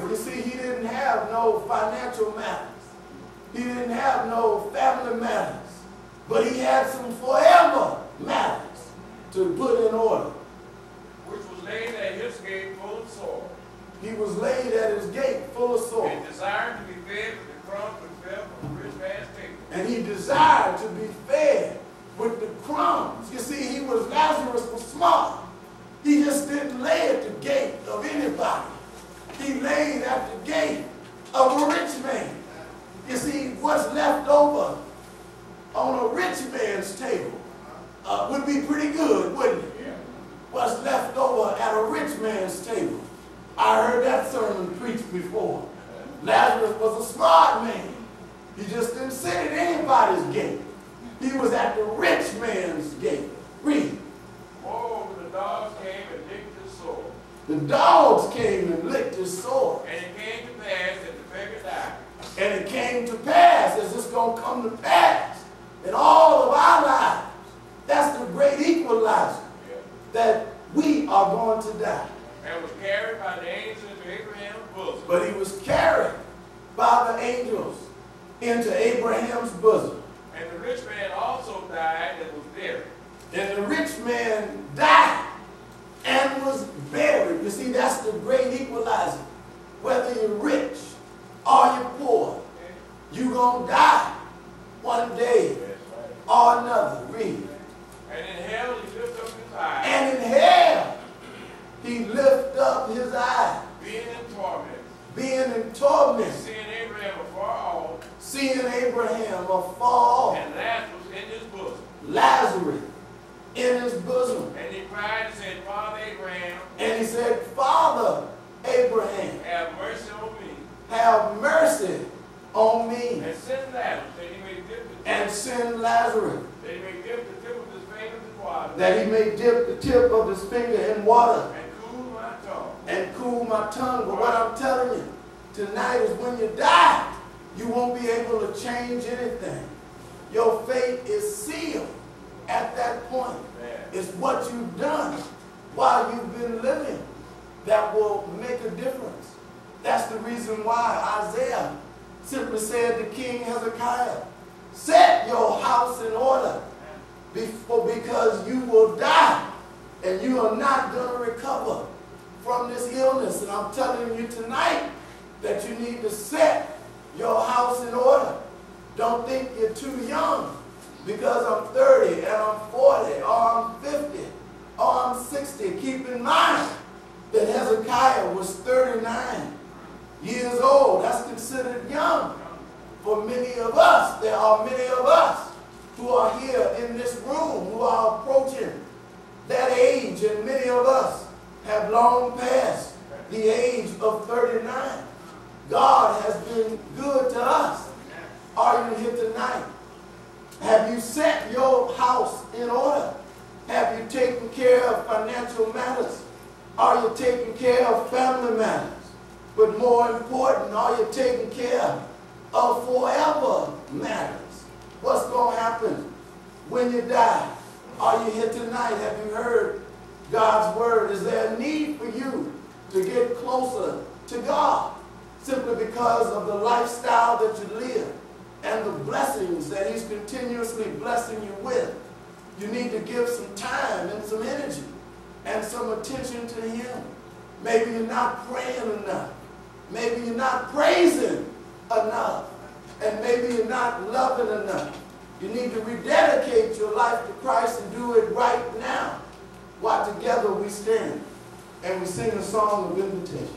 with. You see, he didn't have no financial matters. He didn't have no family matters. But he had some forever matters to put in order. Which was laid at his gate full of sore. He was laid at his gate full of sore. And desired to be fed with the crumbs which fell from the rich man's table. And he desired to be fed with the crumbs. You see, Lazarus was smart. He just didn't lay at the gate of anybody. He laid at the gate of a rich man. You see, what's left over on a rich man's table would be pretty good, wouldn't it? Yeah. What's left over at a rich man's table. I heard that sermon preached before. Lazarus was a smart man. He just didn't sit at anybody's gate. He was at the rich man's gate. Read. Moreover, the dogs came and licked his sore. The dogs came and licked his sore. And it came to pass that the beggar died. And it came to pass, as it's going to come to pass in all of our lives. That's the great equalizer, that we are going to die. And was carried by the angels into Abraham's bosom. But he was carried by the angels into Abraham's bosom. And the rich man also died and was buried. And the rich man died and was buried. You see, that's the great equalizer. Whether you're rich or you're poor, you're going to die one day or another. Read. And in hell he lifted up his eyes. And in hell he lifted up his eyes. Being in torment. Being in torment. Seeing Abraham afar off. Seeing Abraham afar off. And Lazarus in his bosom. Lazarus in his bosom. And he cried and said, Father Abraham. And he said, Father Abraham, have mercy on me. Have mercy on me. And send Lazarus that he may dip the tip. And send Lazarus That he may dip the tip of his finger in water. that he may dip the tip of his finger in water And cool my tongue. and cool my tongue. But what I'm telling you tonight is when you die, you won't be able to change anything. Your fate is sealed at that point. It's what you've done while you've been living that will make a difference. That's the reason why Isaiah simply said to King Hezekiah, set your house in order because you will die and you are not going to recover from this illness. And I'm telling you tonight that you need to set your house in order. Don't think you're too young because I'm 30 and I'm 40 or I'm 50 or I'm 60. Keep in mind that Hezekiah was 39 years old. That's considered young for many of us. There are many of us who are here in this room who are approaching that age, and many of us have long passed the age of 39. God has been good to us. Are you here tonight? Have you set your house in order? Have you taken care of financial matters? Are you taking care of family matters? But more important, are you taking care of forever matters? What's going to happen when you die? Are you here tonight? Have you heard God's word? Is there a need for you to get closer to God simply because of the lifestyle that you live and the blessings that he's continuously blessing you with? You need to give some time and some energy and some attention to him. Maybe you're not praying enough. Maybe you're not praising enough. And maybe you're not loving enough. You need to rededicate your life to Christ and do it right now while together we stand and we sing a song of invitation.